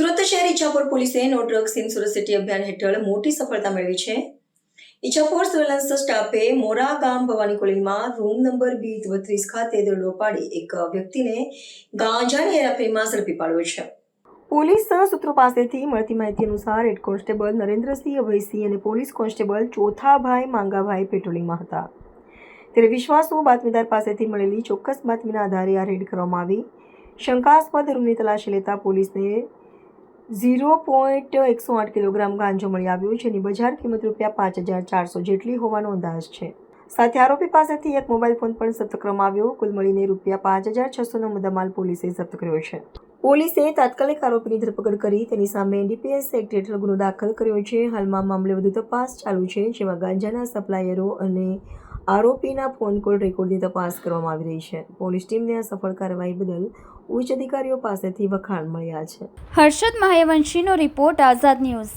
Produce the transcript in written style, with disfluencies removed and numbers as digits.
સુરત શહેર ઈચ્છાપોર પોલીસે no drugs in Surat city અભિયાન હેઠળ મોટી સફળતા મેળવી છે. ઈચ્છાપોર સર્વેલન્સ સ્ટાફે મોરા ગામ ભવાની કોલોનીમાં રૂમ નંબર B32 ખાતે દરોડો પાડી એક વ્યક્તિને ગાંજાની હેરાફેરીમાં ઝડપી પાડ્યો છે. પોલીસ સૂત્રો પાસેથી મળતી માહિતી અનુસાર હેડ કોન્સ્ટેબલ નરેન્દ્રસિંહ અભયસિંહ અને પોલીસ કોન્સ્ટેબલ ચોથાભાઈ માંગાભાઈ પેટ્રોલિંગમાં હતા. ત્યારે વિશ્વાસુ બાતમીદાર પાસેથી મળેલી ચોક્કસ બાતમીના આધારે આ રેડ કરવામાં આવી. શંકાસ્પદ રૂમની તલાશી લેતા પોલીસને 0.108 કિલોગ્રામ ગાંજો મળી આવ્યો, જેની બજાર કિંમત ₹5,400 જેટલી હોવાનો અંદાજ છે. સાથે આરોપી પાસેથી એક મોબાઈલ ફોન પણ જપ્ત કરવામાં આવ્યો. કુલ મળીને ₹5,600નો મુદ્દામાલ પોલીસે જપ્ત કર્યો છે. પોલીસે તાત્કાલિક આરોપીની ધરપકડ કરી તેની સામે NDPS એક્ટ હેઠળ ગુનો દાખલ કર્યો છે. હાલમાં મામલે વધુ તપાસ ચાલુ છે, જેમાં ગાંજાના સપ્લાયરો અને આરોપીના ફોન કોલ રેકોર્ડની તપાસ કરવામાં આવી રહી છે. પોલીસ ટીમને આ સફળ કાર્યવાહી બદલ ઉચ્ચ અધિકારીઓ પાસેથી વખાણ મળ્યા છે. હર્ષદ મહાયવંશીનો રિપોર્ટ, આઝાદ ન્યૂઝ.